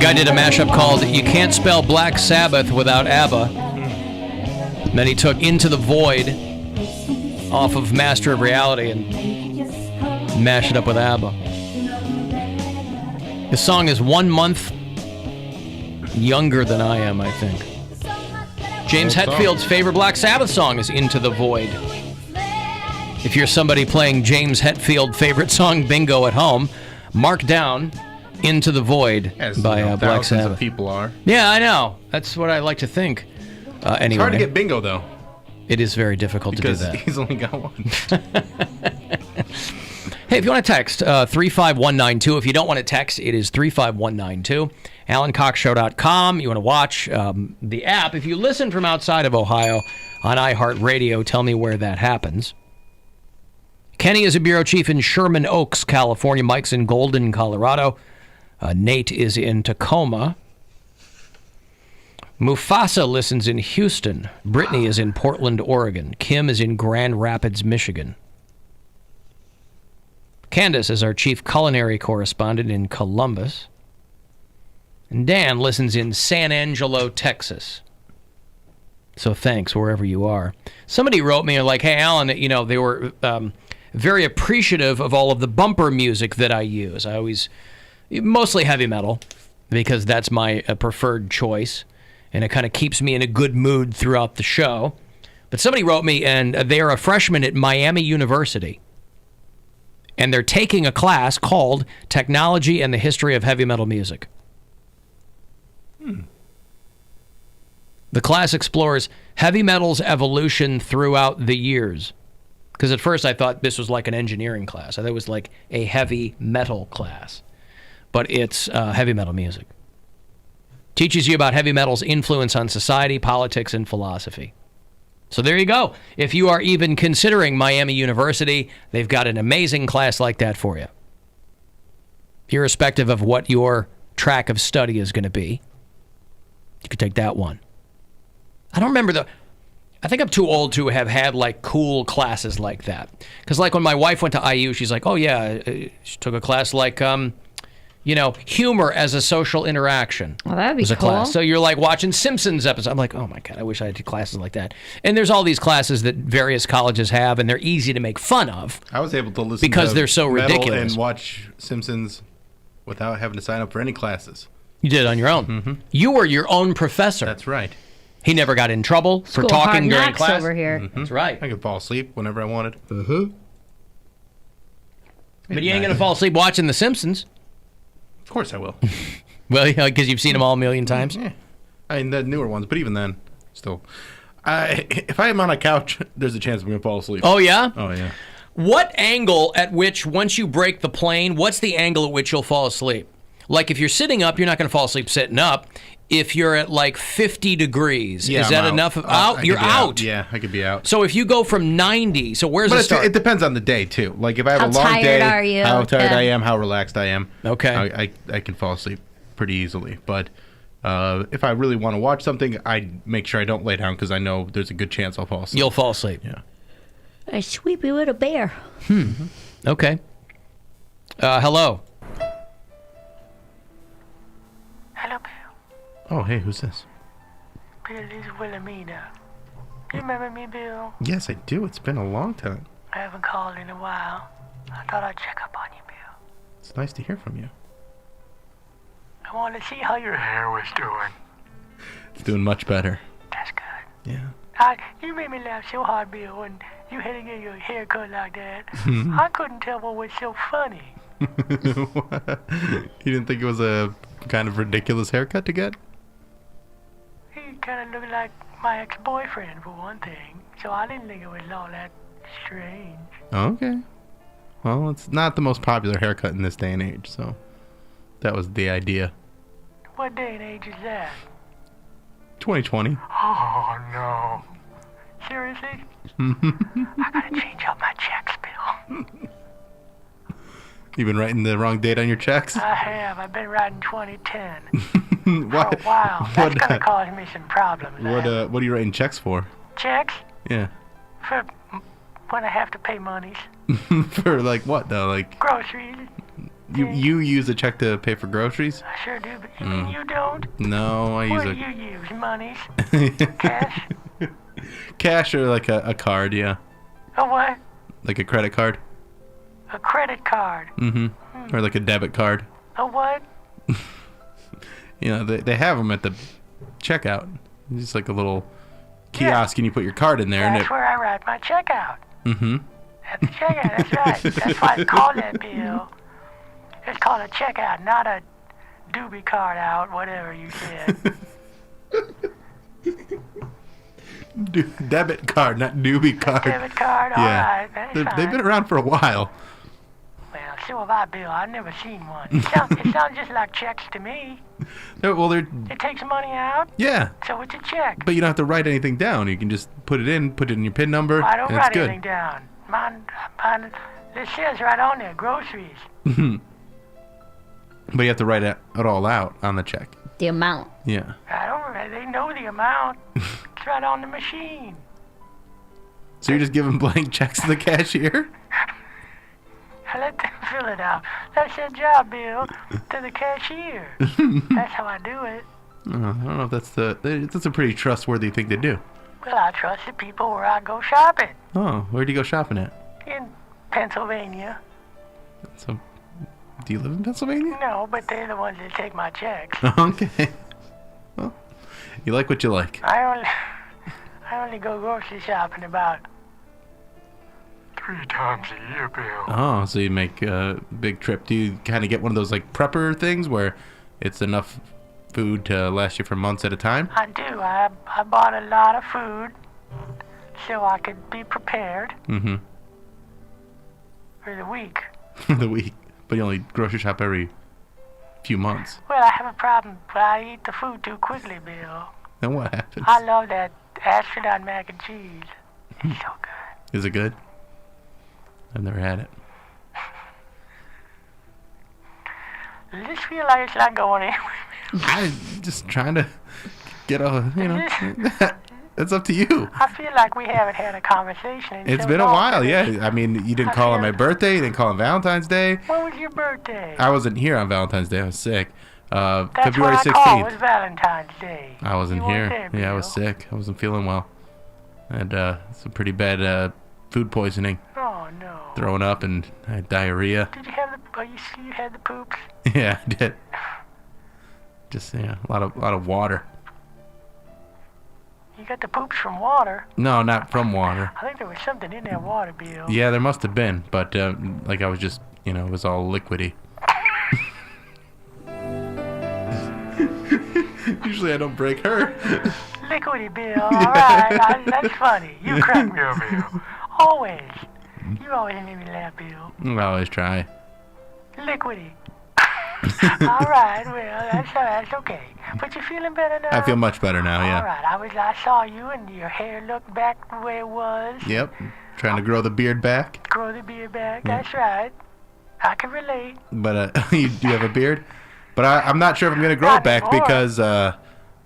Guy did a mashup called You Can't Spell Black Sabbath Without ABBA. Then he took Into the Void off of Master of Reality and mashed it up with ABBA. This song is 1 month younger than I am, I think. James Hetfield's favorite Black Sabbath song is Into the Void. If you're somebody playing James Hetfield favorite song bingo at home, mark down Into the Void by Black Sabbath. Of people are. Yeah, I know. That's what I like to think. Anyway. It's hard to get bingo, though. It is very difficult to do that. Because he's only got one. Hey, if you want to text, 35192. If you don't want to text, it is 35192. AlanCoxShow.com. You want to watch the app. If you listen from outside of Ohio on iHeartRadio, tell me where that happens. Kenny is a bureau chief in Sherman Oaks, California. Mike's in Golden, Colorado. Nate is in Tacoma. Mufasa listens in Houston. Brittany is in Portland, Oregon. Kim is in Grand Rapids, Michigan. Candace is our chief culinary correspondent in Columbus. And Dan listens in San Angelo, Texas. So thanks, wherever you are. Somebody wrote me like, hey, Alan, they were very appreciative of all of the bumper music that I use. I always, mostly heavy metal, because that's my preferred choice, and it kind of keeps me in a good mood throughout the show. But somebody wrote me, and they are a freshman at Miami University, and they're taking a class called Technology and the History of Heavy Metal Music. The class explores heavy metal's evolution throughout the years. Because at first I thought this was like an engineering class. I thought it was like a heavy metal class. But it's heavy metal music. Teaches you about heavy metal's influence on society, politics, and philosophy. So there you go. If you are even considering Miami University, they've got an amazing class like that for you. Irrespective of what your track of study is going to be, you could take that one. I don't remember I think I'm too old to have had like cool classes like that. Because like when my wife went to IU, she's like, oh yeah, she took a class like, humor as a social interaction. Well, that'd be cool. Class. So you're like watching Simpsons episodes. I'm like, oh my God, I wish I had classes like that. And there's all these classes that various colleges have, and they're easy to make fun of. I was able to listen because to they're so ridiculous and watch Simpsons without having to sign up for any classes. You did it on your own. Mm-hmm. You were your own professor. That's right. He never got in trouble for talking during class. Over here. Mm-hmm. That's right. I could fall asleep whenever I wanted. Mm-hmm. But you ain't going to fall asleep watching The Simpsons. Of course I will. Well, because you've seen them all a million times? Yeah. I mean, the newer ones, but even then, still. If I am on a couch, there's a chance I'm going to fall asleep. Oh, yeah? Oh, yeah. What angle at which, once you break the plane, what's the angle at which you'll fall asleep? Like, if you're sitting up, you're not going to fall asleep sitting up. If you're at like 50 degrees, is that enough? Out? You're out. Yeah, I could be out. So if you go from 90, so where's the start? It depends on the day, too. Like if I have a long day, how tired I am, how relaxed I am. Okay. I can fall asleep pretty easily. But if I really want to watch something, I make sure I don't lay down because I know there's a good chance I'll fall asleep. You'll fall asleep. Yeah. A sleepy little bear. Okay. Hello. Hello, Bill. Oh, hey, who's this? Bill, this is Wilhelmina. You remember me, Bill? Yes, I do. It's been a long time. I haven't called in a while. I thought I'd check up on you, Bill. It's nice to hear from you. I wanted to see how your hair was doing. It's doing much better. That's good. Yeah. You made me laugh so hard, Bill, when you had to get your hair cut like that. I couldn't tell what was so funny. You didn't think it was a kind of ridiculous haircut to get? He kind of looked like my ex-boyfriend, for one thing. So I didn't think it was all that strange. Okay. Well, it's not the most popular haircut in this day and age, so that was the idea. What day and age is that? 2020. Oh, no. Seriously? I gotta change up my checks, Bill. You've been writing the wrong date on your checks? I have. I've been writing 2010 for a while. That's going to cause me some problems. What are you writing checks for? Checks? Yeah. For when I have to pay monies. For like what, though? Like groceries. You use a check to pay for groceries? I sure do, but you don't? No, I use What do you use? Monies? Cash? Cash or like a card, yeah. A what? Like a credit card. A credit card. Mm-hmm. Or like a debit card. A what? You know, they have them at the checkout. It's just like a little kiosk, and you put your card in there. That's where I write my check out. Mm-hmm. At the checkout, that's right. That's why it's called that, Bill. It's called a checkout, not a doobie card out, whatever you said. Debit card, not doobie card. Debit card, Yeah. all right. That's fine. They've been around for a while. Well, so have I, Bill. I've never seen one. It sounds just like checks to me. Well, they're It takes money out, yeah, so it's a check. but you don't have to write anything down. You can just put it in your PIN number, I don't and it's write good. anything down. Mine, it says right on there, groceries. But you have to write it all out on the check. The amount. Yeah. They know the amount. It's right on the machine. So you're just giving blank checks to the cashier? I let them fill it out. That's their job, Bill, to the cashier. That's how I do it. I don't know if that's a pretty trustworthy thing to do. Well, I trust the people where I go shopping. Oh, where do you go shopping at? In Pennsylvania. So, do you live in Pennsylvania? No, but they're the ones that take my checks. Okay. Well, you like what you like. I only go grocery shopping about 3 times a year, Bill. Oh, so you make a big trip. Do you kind of get one of those like prepper things where it's enough food to last you for months at a time? I do. I bought a lot of food so I could be prepared Mm-hmm. for the week. The week. But you only grocery shop every few months. Well, I have a problem. I eat the food too quickly, Bill. Then what happens? I love that astronaut mac and cheese. It's so good. Is it good? I've never had it. Does this feel like it's not going anywhere? I'm just trying to get It's up to you. I feel like we haven't had a conversation in It's so been a long. while, yeah. I mean, you didn't call on my birthday. You didn't call on Valentine's Day. When was your birthday? I wasn't here on Valentine's Day. I was sick. That's February what I called was 16th. Valentine's Day. I wasn't You weren't here. there, Yeah, I was Bill. sick. I wasn't feeling well. I had some pretty bad food poisoning. Oh, no. Throwing up, and I had diarrhea. Did you have the... Oh, you had the poops? Yeah, I did. Just, yeah, a lot of water. You got the poops from water. No, not from water. I think there was something in that water, Bill. Yeah, there must have been, but like I was just, it was all liquidy. Usually I don't break her. Liquidy, Bill. All right. That's funny. You crack me up, Bill. Always. You always make me laugh, Bill. I always try. Liquidy. All right. Well, that's okay. But you feeling better now? I feel much better now, All yeah. right. I saw you and your hair looked back the way it was. Yep. Trying to grow the beard back. Grow the beard back. That's right. I can relate. But you do have a beard? But I'm not sure if I'm going to grow Not it back anymore. because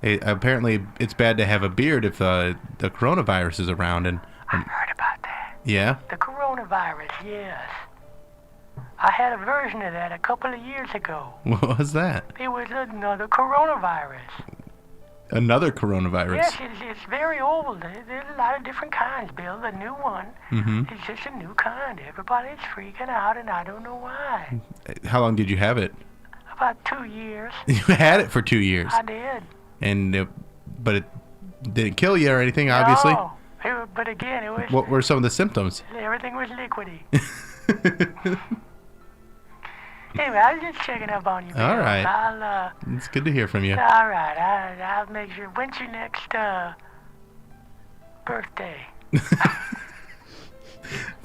apparently it's bad to have a beard if the coronavirus is around. And I heard about that. yeah? The coronavirus, yes. I had a version of that a couple of years ago. What was that? It was another coronavirus. Another coronavirus. Yes, it's very old. There's a lot of different kinds, Bill. The new one is just a new kind. Everybody's freaking out, and I don't know why. How long did you have it? About 2 years. You had it for 2 years. I did. And but it didn't kill you or anything, obviously. No, but again, it was... What were some of the symptoms? Everything was liquidy. Anyway, I was just checking up on you, Bill. All right. I'll, It's good to hear from you. all right, I'll make sure. When's your next birthday?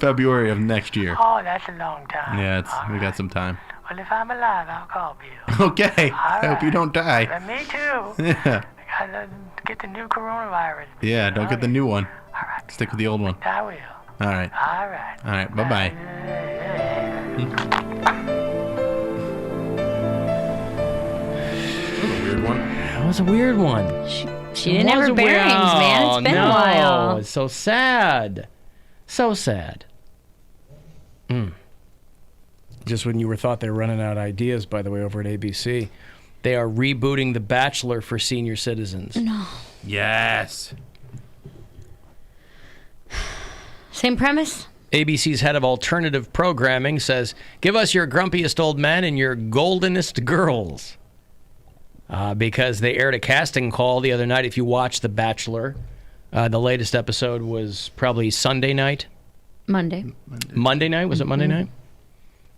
February of next year. Oh, that's a long time. Yeah, All we got right. some time. Well, if I'm alive, I'll call Bill. Okay. I hope you don't die. Me too. Yeah. I gotta get the new coronavirus. Yeah, don't get the new one. All right. Stick with the old one. I will. All right. All right. All right. Bye-bye. That was a weird one. That was a weird one. She didn't have her bearings, man. It's been a while. It's so sad. So sad. Just when you thought they were running out of ideas, by the way, over at ABC, they are rebooting The Bachelor for senior citizens. No. Yes. Same premise? ABC's head of alternative programming says, give us your grumpiest old men and your goldenest girls. Because they aired a casting call the other night. If you watch The Bachelor, the latest episode was probably Sunday night. Monday night? Was it Monday night?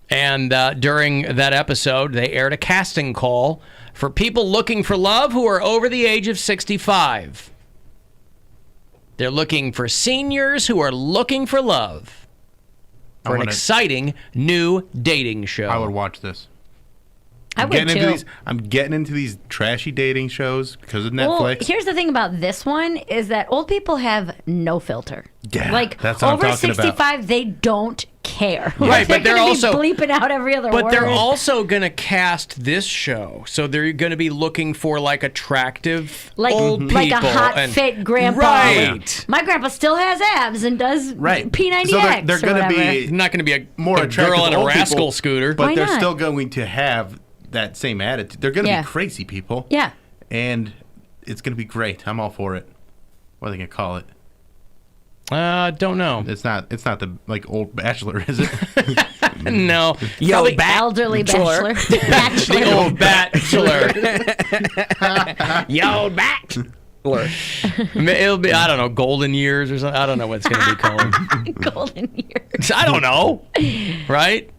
And during that episode, they aired a casting call for people looking for love who are over the age of 65. They're looking for seniors who are looking for love for an exciting new dating show. I would watch this. I would too. I'm getting into these trashy dating shows because of Netflix. Well, here's the thing about this one is that old people have no filter. Yeah, like that's what over I'm talking 65, about. they don't care. Right, Like, but they're gonna also be bleeping out every other word. But they're also going to cast this show, so they're going to be looking for like attractive old people, like a hot fit grandpa. Right. My grandpa still has abs and does P90X. So they're going to be not going to be a more attractive girl in a old rascal people, scooter, but Why they're not? still going to have that same attitude. They're going to be crazy people. Yeah. And it's going to be great. I'm all for it. What are they going to call it? Don't know. It's not the like old Bachelor, is it? No. Probably elderly bachelor. The old Bachelor. Yo, Bachelor. It'll be, I don't know, golden years or something. I don't know what it's going to be called. Golden years. I don't know. Right?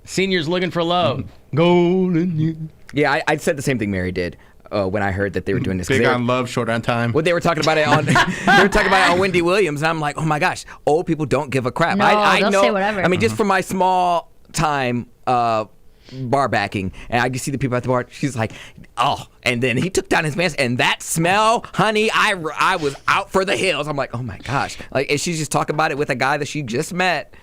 Seniors looking for love. Golden years. Yeah, I said the same thing Mary did when I heard that they were doing this. Big on love, short on time. Well, they were talking about it on Wendy Williams, and I'm like, oh my gosh, old people don't give a crap. No, I they'll know, say whatever. I mean, just from my small time bar backing, and I could see the people at the bar. She's like, oh, and then he took down his mask, and that smell, honey, I was out for the hills. I'm like, oh my gosh, like, and she's just talking about it with a guy that she just met.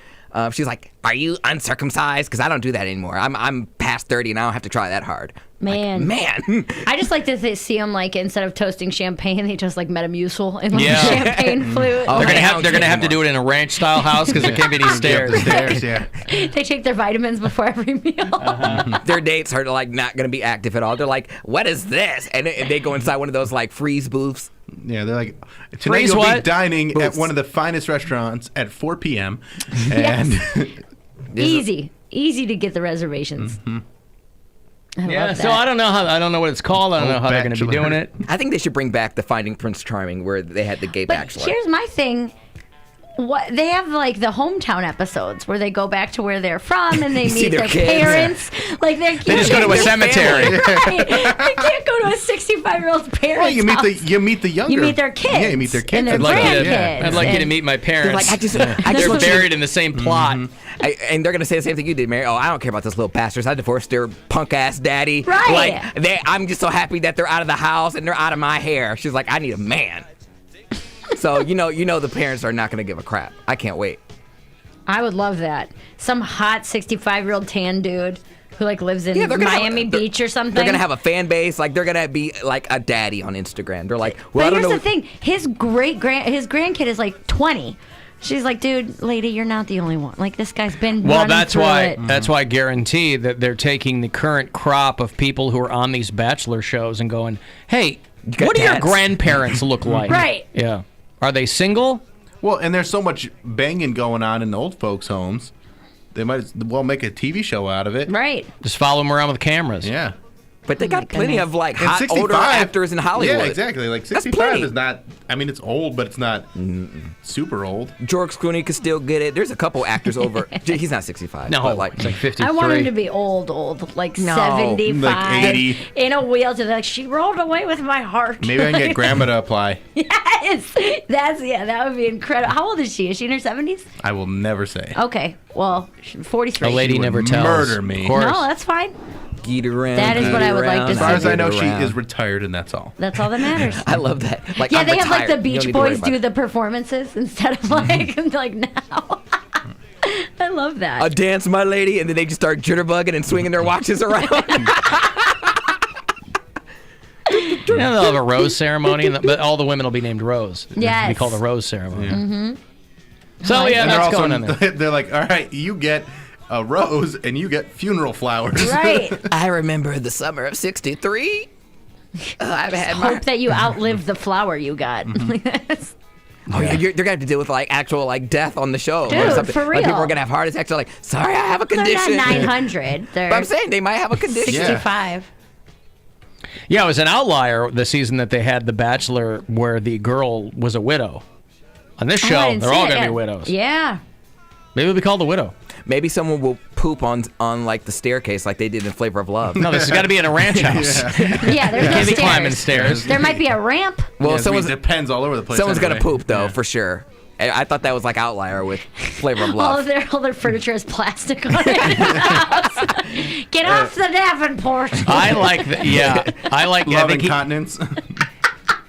She's like, are you uncircumcised? Because I don't do that anymore. I'm past 30 and I don't have to try that hard. Man. Like, man. I just like to see them, like, instead of toasting champagne, they toast like Metamucil and like Yeah. champagne flute. Oh, They're hey, gonna have to do it in a ranch style house because there can't be any stairs. The stairs, yeah. They take their vitamins before every meal. Their dates are like not going to be active at all. They're like, what is this? And they go inside one of those like freeze booths. Yeah, they're like, tonight Freeze you'll what? be dining at Booths. one of the finest restaurants at 4 p.m. And Easy to get the reservations. I Yeah, love so that. I don't know what it's called. I don't know Old how they're going to be Bachelor. doing it. I think they should bring back the Finding Prince Charming where they had the gay But bachelor. here's my thing. What they have like the hometown episodes where they go back to where they're from and they See meet their their kids. parents. Like they They just go to a cemetery. Right. They can't go to a 65-year-old's parents. well, you meet house. the younger. You meet their kids. Yeah, you meet their kids. And their I'd like, you to, grandkids. I'd like you to and- meet my parents. They're like, I just They're want you to- buried in the same plot. and they're gonna say the same thing you did, Mary. Oh, I don't care about those little bastards. I divorced their punk ass daddy. Right. Like I'm just so happy that they're out of the house and they're out of my hair. She's like, I need a man. So you know the parents are not gonna give a crap. I can't wait. I would love that. Some hot 65-year-old tan dude who like lives in Yeah, they're gonna have- Miami they're- Beach or something. They're gonna have a fan base. Like they're gonna be like a daddy on Instagram. They're like, well, I But don't here's know. the thing: his grandkid is like 20. She's like, dude, lady, you're not the only one. Like this guy's been. Well, running that's through why. it. That's why I guarantee that they're taking the current crop of people who are on these Bachelor shows and going, "Hey, got what do your dads." grandparents look like?" Right. Yeah. Are they single? Well, and there's so much banging going on in the old folks' homes. They might as well make a TV show out of it. Right. Just follow them around with cameras. Yeah. But they Oh my got plenty goodness. of like And hot 65 older actors in Hollywood. Yeah, exactly. Like That's 65 plenty. is not. I mean, it's old, but it's not super old. George Clooney could still get it. There's a couple actors over. He's not 65. No, but like it's like 53. I want him to be old, like No, 75, like 80. in a wheelchair. Like she rolled away with my heart. Maybe I can get grandma to apply. Yes, that would be incredible. How old is she? Is she in her 70s? I will never say. Okay, well, 43. A lady She would never tells. murder me. Of course. No, that's fine. Geet around. That is what I would like to As see. far as I Geet know, she around. is retired, and that's all. That's all that matters. I love that. Like, Yeah, I'm they have like retired. the You don't Beach need to worry Boys about do it. the performances instead of like now. I love that. A dance, my lady, and then they just start jitterbugging and swinging their watches around. You know, they'll have a rose ceremony, but all the women will be named Rose. It'll Yes. be called a rose ceremony. Mm-hmm. So, yeah, And they're that's also going on there. they're like, all right, you get a rose and you get funeral flowers. Right. I remember the summer of '63. I've had my. Hope that you outlive the flower you got. Oh yeah, they're gonna have to deal with like actual like death on the show. Dude, or something. for Like, people real. are gonna have heart attacks. They're like, sorry, I have a They're condition. not 900. They're But I'm saying they might have a condition. 65. Yeah, it was an outlier the season that they had The Bachelor where the girl was a widow. On this Oh, I show, didn't they're see all it going to yet. be widows. Yeah. Maybe it'll be called The Widow. Maybe someone will poop on like the staircase like they did in Flavor of Love. No, this has got to be in a ranch house. Yeah, there's no Can't be stairs. climbing stairs. There might be a ramp. Well, Yeah, someone's it depends all over the place. someone's anyway. gonna poop though Yeah. for sure. I thought that was like outlier with Flavor of All Love. of their furniture is plastic on it. Get off the Davenport. I like that. Yeah, I like. I Love think incontinence.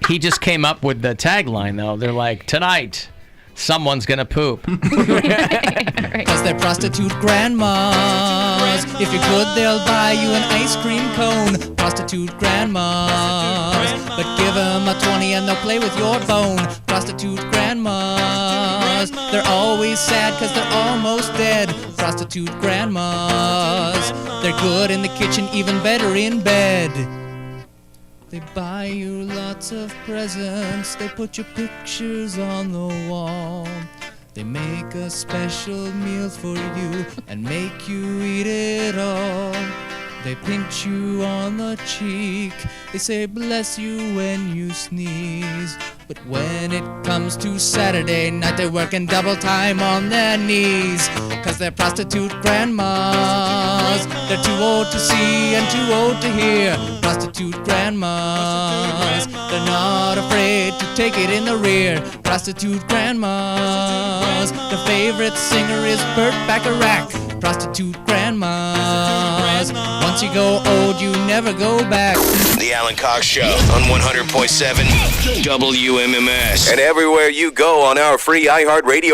he just came up with the tagline though. They're like, tonight, someone's gonna poop. Cause they're prostitute grandmas. If you're good, they'll buy you an ice cream cone. Prostitute grandmas. But give them a 20 and they'll play with your bone. Prostitute grandmas. They're always sad cause they're almost dead. Prostitute grandmas. They're good in the kitchen, even better in bed. They buy you lots of presents. They put your pictures on the wall. They make a special meal for you and make you eat it all. They pinch you on the cheek. They say bless you when you sneeze. But when it comes to Saturday night, they're working double time on their knees. Cause they're prostitute grandmas. They're too old to see and too old to hear. Prostitute grandmas. They're not afraid to take it in the rear. Prostitute grandmas. The favorite singer is Burt Bacharach. Prostitute grandmas. Once you go old, you never go back. The Alan Cox Show on 100.7 WMMS. And everywhere you go on our free iHeartRadio